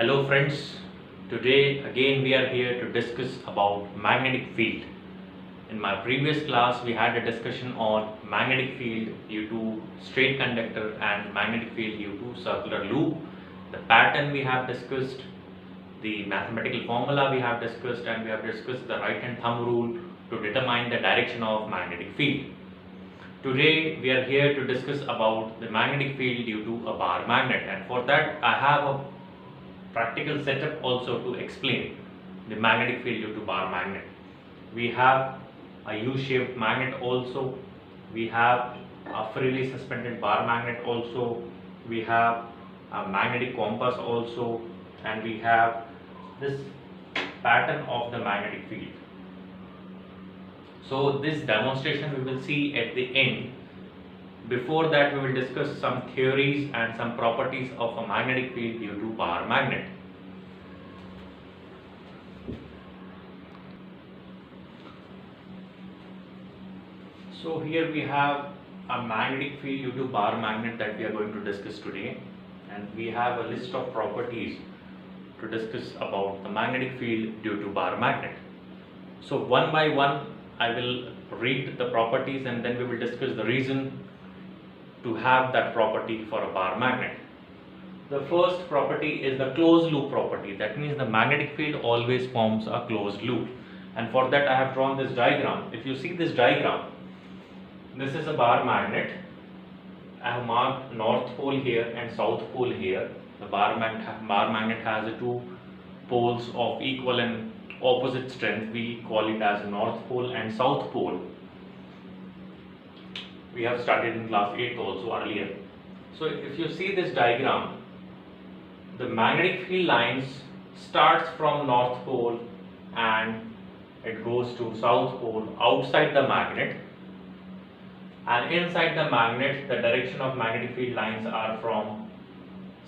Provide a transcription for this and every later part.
Hello friends, today again we are here to discuss about magnetic field. In my previous class we had a discussion on magnetic field due to straight conductor and magnetic field due to circular loop. The pattern we have discussed, the mathematical formula we have discussed, and we have discussed the right hand thumb rule to determine the direction of magnetic field. Today we are here to discuss about the magnetic field due to a bar magnet, and for that I have a practical setup also to explain the magnetic field due to bar magnet. We have a U-shaped magnet also, we have a freely suspended bar magnet also, we have a magnetic compass also, and we have this pattern of the magnetic field. So this demonstration we will see at the end. Before that, we will discuss some theories and some properties of a magnetic field due to bar magnet. So here we have a magnetic field due to bar magnet that we are going to discuss today, and we have a list of properties to discuss about the magnetic field due to bar magnet. So one by one I will read the properties and then we will discuss the reason to have that property for a bar magnet. The first property is the closed loop property. That means the magnetic field always forms a closed loop, and for that I have drawn this diagram. If you see this diagram, this is a bar magnet. I have marked north pole here and south pole here. The bar magnet has two poles of equal and opposite strength. We call it as north pole and south pole. We have studied in class 8 also earlier. So if you see this diagram, the magnetic field lines starts from north pole and it goes to south pole outside the magnet, and inside the magnet the direction of magnetic field lines are from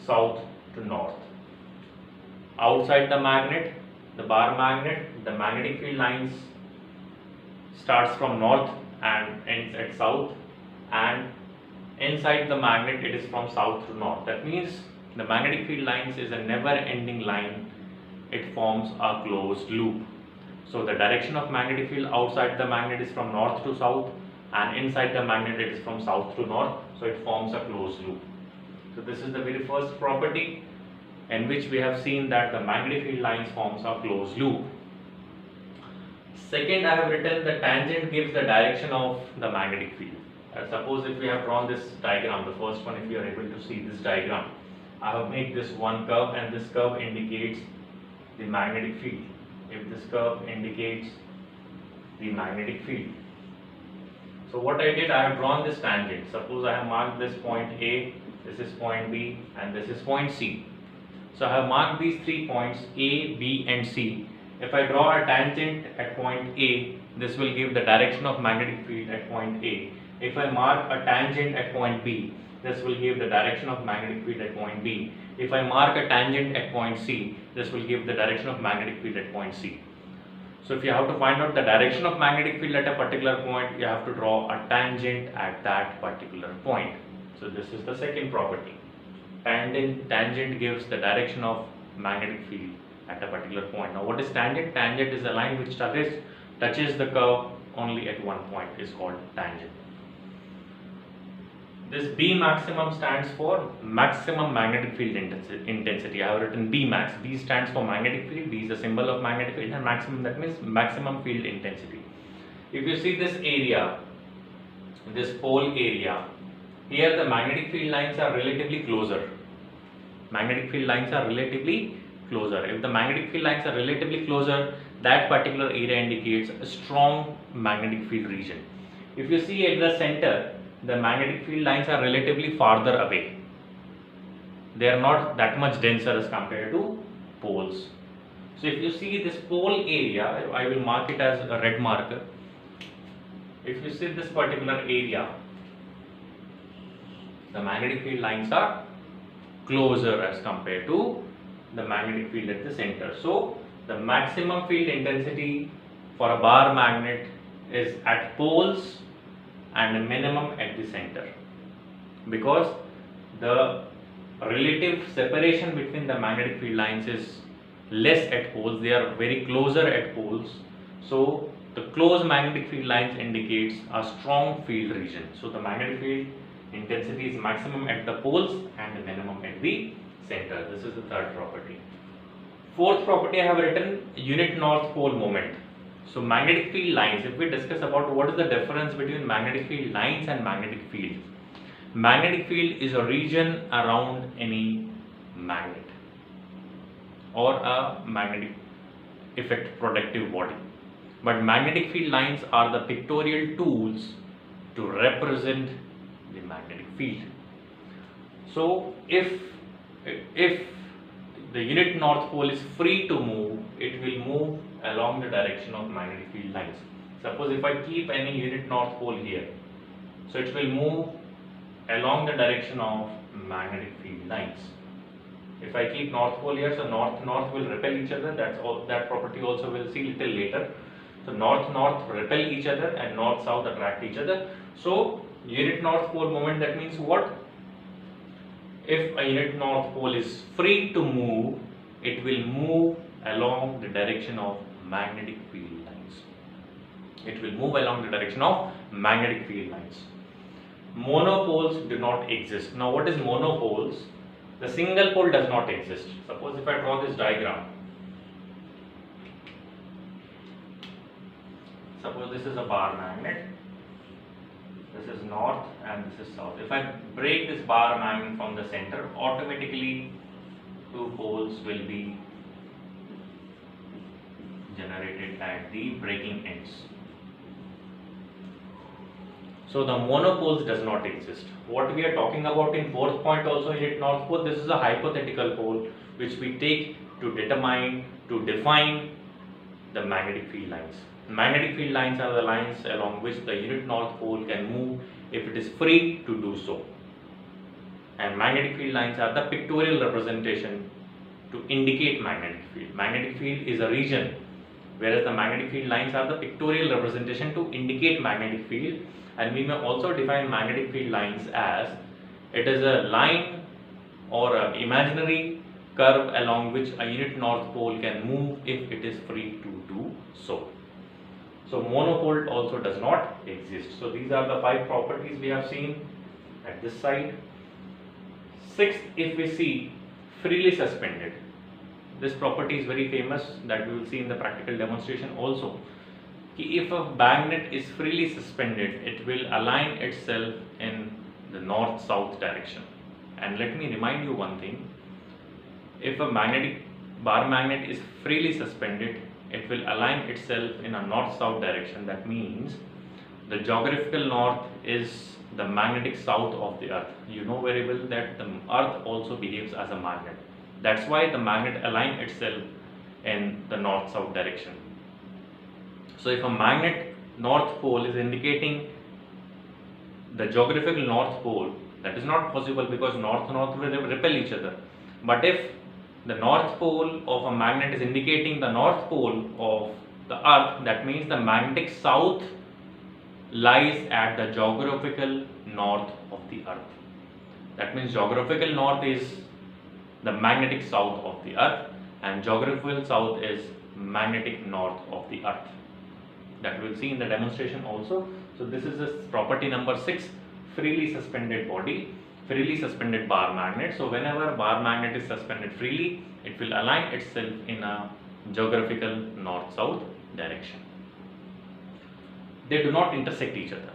south to north. Outside the magnet, the bar magnet, the magnetic field lines starts from north and ends at south, and inside the magnet it is from south to north. That means the magnetic field lines is a never ending line. It forms a closed loop. So the direction of magnetic field outside the magnet is from north to south, and inside the magnet it is from south to north, so it forms a closed loop. So this is the very first property in which we have seen that the magnetic field lines forms a closed loop. Second, I have written the tangent gives the direction of the magnetic field. Suppose if we have drawn this diagram, the first one, if you are able to see this diagram, I have made this one curve, and this curve indicates the magnetic field. If this curve indicates the magnetic field. So what I did, I have drawn this tangent. Suppose I have marked this point A, this is point B, and this is point C. So I have marked these 3 points A, B and C. If I draw a tangent at point A, this will give the direction of magnetic field at point A. If I mark a tangent at point B, this will give the direction of magnetic field at point B. If I mark a tangent at point C, this will give the direction of magnetic field at point C. So if you have to find out the direction of magnetic field at a particular point, you have to draw a tangent at that particular point. So this is the second property. Tangent gives the direction of magnetic field at a particular point. Now what is tangent? Tangent is a line which touches the curve only at one point, is called tangent. This B maximum stands for maximum magnetic field intensity. I have written B max. B stands for magnetic field. B is a symbol of magnetic field, and maximum, that means maximum field intensity. If you see this area, this pole area, here the magnetic field lines are relatively closer. Magnetic field lines are relatively closer. If the magnetic field lines are relatively closer, that particular area indicates a strong magnetic field region. If you see at the center, the magnetic field lines are relatively farther away. They are not that much denser as compared to poles. So if you see this pole area, I will mark it as a red marker. If you see this particular area, the magnetic field lines are closer as compared to the magnetic field at the center. So the maximum field intensity for a bar magnet is at poles and a minimum at the center, because the relative separation between the magnetic field lines is less at poles. They are very closer at poles. So the close magnetic field lines indicates a strong field region. So the magnetic field intensity is maximum at the poles and minimum at the center. This is the third property. Fourth property I have written, unit north pole moment. So magnetic field lines, if we discuss about what is the difference between magnetic field lines and magnetic field. Magnetic field is a region around any magnet or a magnetic effect protective body. But magnetic field lines are the pictorial tools to represent the magnetic field. So if the unit north pole is free to move, it will move along the direction of magnetic field lines. Suppose if I keep any unit north pole here, so it will move along the direction of magnetic field lines. If I keep north pole here, so north will repel each other. That property also we'll see little later. So north repel each other and north south attract each other. So unit north pole moment, that means what? If a unit north pole is free to move, it will move along the direction of magnetic field lines. It will move along the direction of magnetic field lines. Monopoles do not exist. Now what is monopoles? The single pole does not exist. Suppose if I draw this diagram. Suppose this is a bar magnet. This is north and this is south. If I break this bar magnet from the center, automatically two poles will be generated at the breaking ends. So the monopoles does not exist. What we are talking about in fourth point also, unit north pole, this is a hypothetical pole which we take to define the magnetic field lines. Magnetic field lines are the lines along which the unit north pole can move if it is free to do so. And magnetic field lines are the pictorial representation to indicate magnetic field. Magnetic field is a region, whereas the magnetic field lines are the pictorial representation to indicate magnetic field. And we may also define magnetic field lines as it is a line or an imaginary curve along which a unit north pole can move if it is free to do so. So monopole also does not exist. So these are the 5 properties we have seen at this side. Sixth, if we see freely suspended, this property is very famous that we will see in the practical demonstration also. If a magnet is freely suspended, it will align itself in the north-south direction. And let me remind you one thing, if a magnetic bar magnet is freely suspended, it will align itself in a north-south direction. That means the geographical north is the magnetic south of the earth. You know very well that the earth also behaves as a magnet. That's why the magnet aligns itself in the north-south direction. So if a magnet north pole is indicating the geographical north pole, that is not possible because north will repel each other. But if the north pole of a magnet is indicating the north pole of the earth, that means the magnetic south lies at the geographical north of the earth. That means geographical north is the magnetic south of the earth and geographical south is magnetic north of the earth. That we will see in the demonstration also. So this is this property number 6, freely suspended body, freely suspended bar magnet. So whenever a bar magnet is suspended freely, it will align itself in a geographical north-south direction. They do not intersect each other.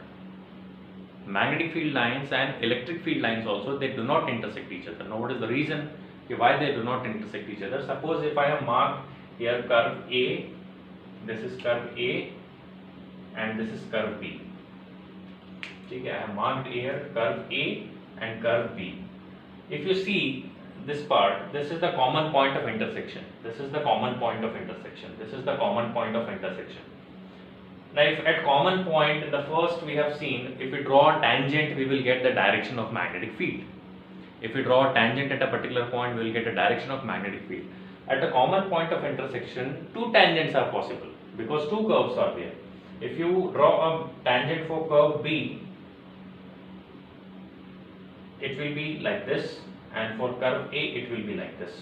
Magnetic field lines and electric field lines also, they do not intersect each other. Now what is the reason why they do not intersect each other? Suppose if I have marked here curve A, this is curve A and this is curve B. Okay, I have marked here curve A and curve B. If you see this part, this is the common point of intersection. This is the common point of intersection. This is the common point of intersection. Now if at common point, the first we have seen, if we draw a tangent, we will get the direction of magnetic field. If we draw a tangent at a particular point, we will get a direction of magnetic field. At the common point of intersection, 2 tangents are possible because 2 curves are there. If you draw a tangent for curve B, it will be like this, and for curve A it will be like this.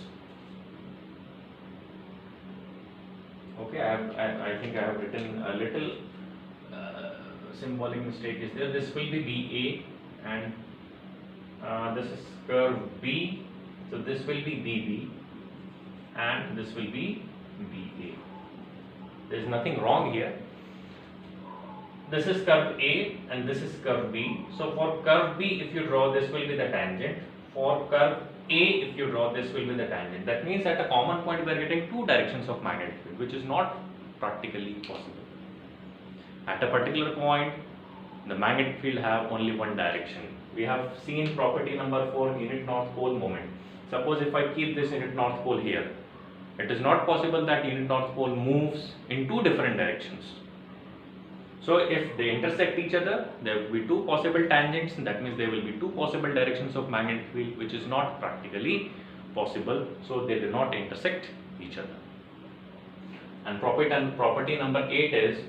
Okay, I think I have written a little symbolic mistake is there. This will be BA, and this is curve B, so this will be BB, and this will be BA. There is nothing wrong here. This is curve A and this is curve B. So for curve B, if you draw, this will be the tangent. For curve A, if you draw, this will be the tangent. That means at a common point we are getting two directions of magnetic field, which is not practically possible. At a particular point, the magnetic field have only one direction. We have seen property number 4, unit north pole moment. Suppose if I keep this unit north pole here, it is not possible that unit north pole moves in two different directions. So if they intersect each other, there will be two possible tangents, and that means there will be two possible directions of magnetic field, which is not practically possible. So they do not intersect each other. And property number 8 is,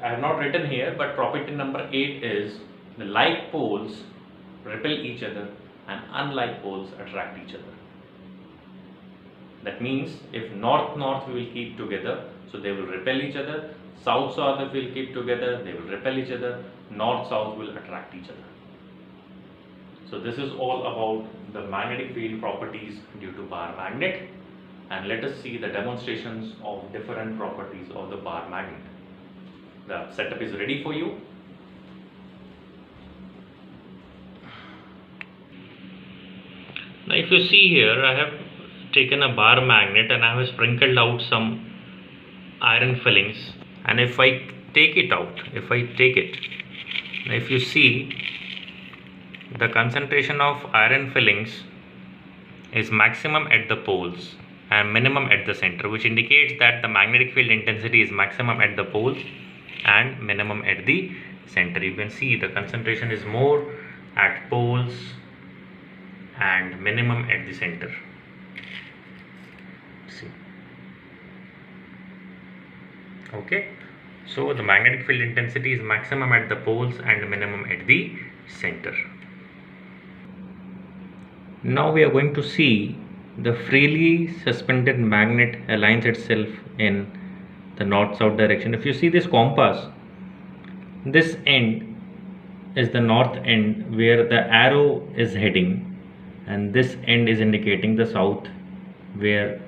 I have not written here, but property number 8 is the like poles repel each other and unlike poles attract each other. That means if north-north we will keep together, so they will repel each other. South-south if we will keep together, they will repel each other. North-south will attract each other. So this is all about the magnetic field properties due to bar magnet. And let us see the demonstrations of different properties of the bar magnet. The setup is ready for you. Now if you see here, I have taken a bar magnet and I have sprinkled out some iron fillings, and if I take it out, if you see, the concentration of iron fillings is maximum at the poles and minimum at the center, which indicates that the magnetic field intensity is maximum at the poles and minimum at the center. You can see the concentration is more at poles and minimum at the center. See. Okay, so the magnetic field intensity is maximum at the poles and minimum at the center. Now we are going to see the freely suspended magnet aligns itself in the north-south direction. If you see this compass, this end is the north end where the arrow is heading, and this end is indicating the south where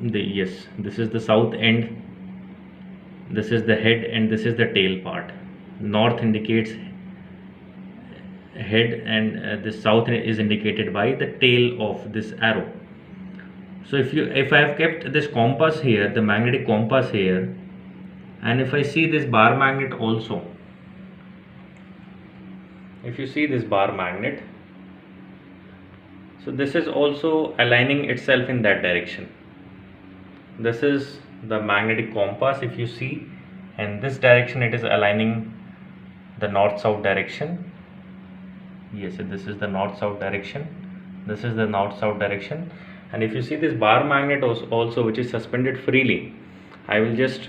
yes, this is the south end, this is the head, and this is the tail part. North indicates head, and the south is indicated by the tail of this arrow. So if I have kept this compass here, the magnetic compass here, and if I see this bar magnet also, if you see this bar magnet, so this is also aligning itself in that direction. This is the magnetic compass, if you see, and this direction it is aligning the north-south direction. Yes, this is the north-south direction, this is the north-south direction. And if you see this bar magnet also, which is suspended freely, I will just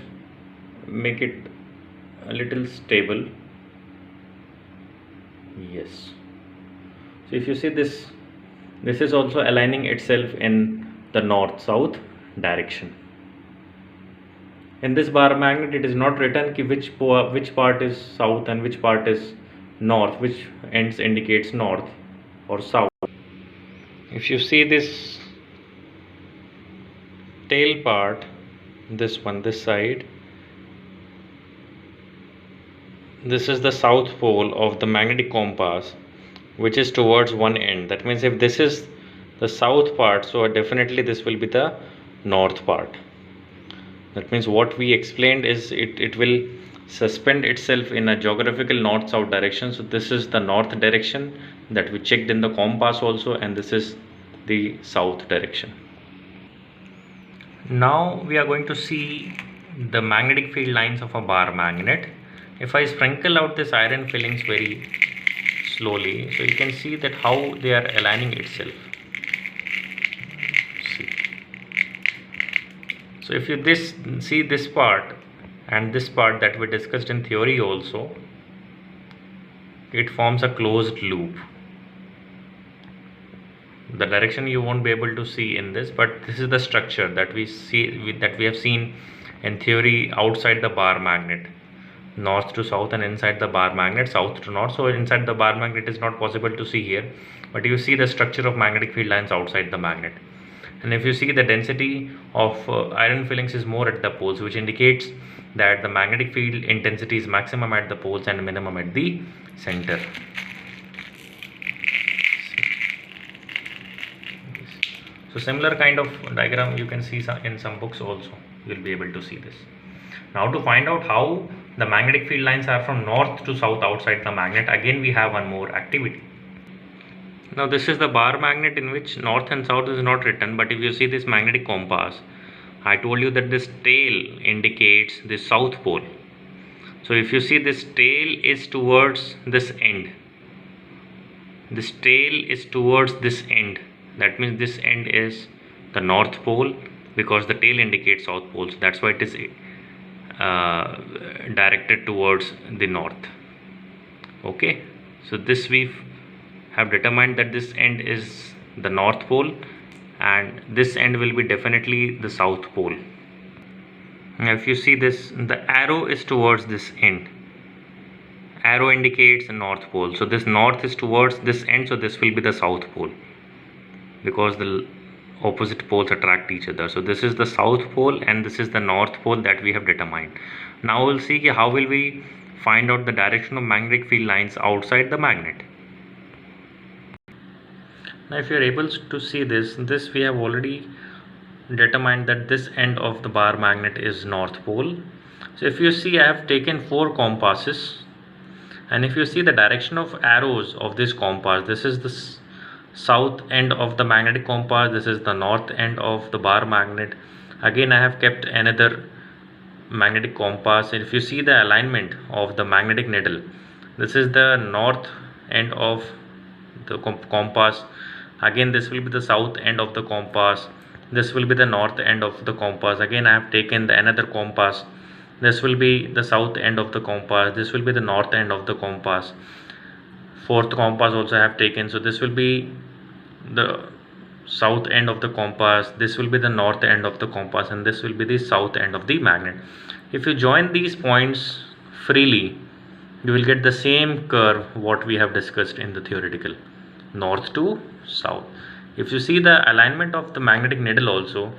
make it a little stable. Yes, so if you see this is also aligning itself in the north-south direction. In this bar magnet, it is not written which part is south and which part is north, which ends indicates north or south. If you see this tail part, this one, this side, this is the south pole of the magnetic compass, which is towards one end. That means if this is the south part, so definitely this will be the north part. That means what we explained is it will suspend itself in a geographical north-south direction. So this is the north direction that we checked in the compass also, and this is the south direction. Now we are going to see the magnetic field lines of a bar magnet. If I sprinkle out this iron fillings very slowly, so you can see that how they are aligning itself. See. So if you see this part and this part that we discussed in theory also, it forms a closed loop. The direction you won't be able to see in this, but this is the structure that we have seen in theory outside the bar magnet, north to south, and inside the bar magnet south to north. So inside the bar magnet is not possible to see here, but you see the structure of magnetic field lines outside the magnet. And if you see, the density of iron fillings is more at the poles, which indicates that the magnetic field intensity is maximum at the poles and minimum at the center. So similar kind of diagram you can see in some books also. You will be able to see this. Now to find out how the magnetic field lines are from north to south outside the magnet, again we have one more activity. Now this is the bar magnet in which north and south is not written, but if you see this magnetic compass, I told you that this tail indicates the south pole. So if you see, this tail is towards this end. This tail is towards this end. That means this end is the north pole, because the tail indicates south pole. So that's why it is directed towards the north. Okay, so this we have determined that this end is the north pole and this end will be definitely the south pole. Now if you see this, the arrow is towards this end. Arrow indicates the north pole. So this north is towards this end, so this will be the south pole, because the opposite poles attract each other. So this is the south pole and this is the north pole that we have determined. Now we'll see how will we find out the direction of magnetic field lines outside the magnet. Now if you are able to see this we have already determined that this end of the bar magnet is north pole. So if you see, I have taken 4 compasses, and if you see the direction of arrows of this compass, this is the south end of the magnetic compass, this is the north end of the bar magnet. Again I have kept another magnetic compass, and if you see the alignment of the magnetic needle, this is the north end of the compass. Again this will be the south end of the compass, this will be the north end of the compass. Again I have taken another compass, this will be the south end of the compass, this will be the north end of the compass. 4th compass also I have taken, so this will be the south end of the compass, this will be the north end of the compass, and this will be the south end of the magnet. If you join these points freely, you will get the same curve what we have discussed in the theoretical, north to south. If you see the alignment of the magnetic needle also,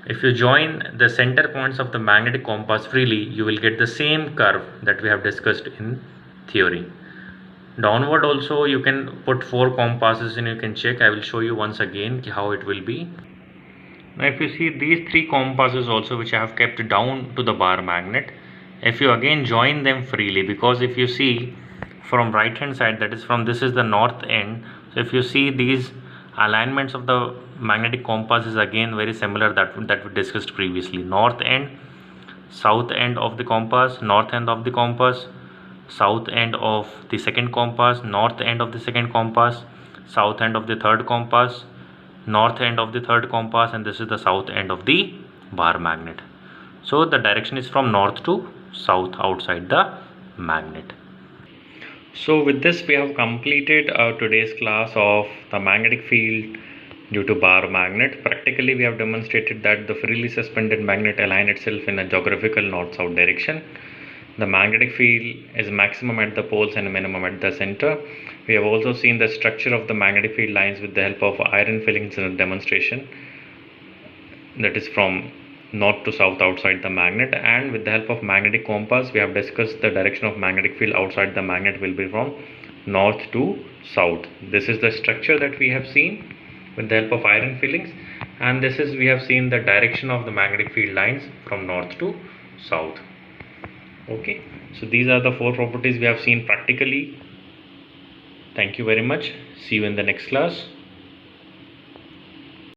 if you join the center points of the magnetic compass freely, you will get the same curve that we have discussed in theory. Downward also you can put 4 compasses and you can check. I will show you once again how it will be. Now if you see these 3 compasses also, which I have kept down to the bar magnet, if you again join them freely, because if you see from right hand side, that is from this is the north end, so if you see these alignments of the magnetic compass is again very similar that we discussed previously. North end, south end of the compass, north end of the compass, south end of the second compass, north end of the second compass, south end of the third compass, north end of the third compass, and this is the south end of the bar magnet. So the direction is from north to south outside the magnet. So with this we have completed today's class of the magnetic field due to bar magnet. Practically we have demonstrated that the freely suspended magnet align itself in a geographical north-south direction. The magnetic field is maximum at the poles and minimum at the center. We have also seen the structure of the magnetic field lines with the help of iron fillings in a demonstration, that is from north to south outside the magnet, and with the help of magnetic compass we have discussed the direction of magnetic field outside the magnet will be from north to south. This is the structure that we have seen with the help of iron fillings, and this is we have seen the direction of the magnetic field lines from north to south. Okay, so these are the 4 properties we have seen practically. Thank you very much. See you in the next class.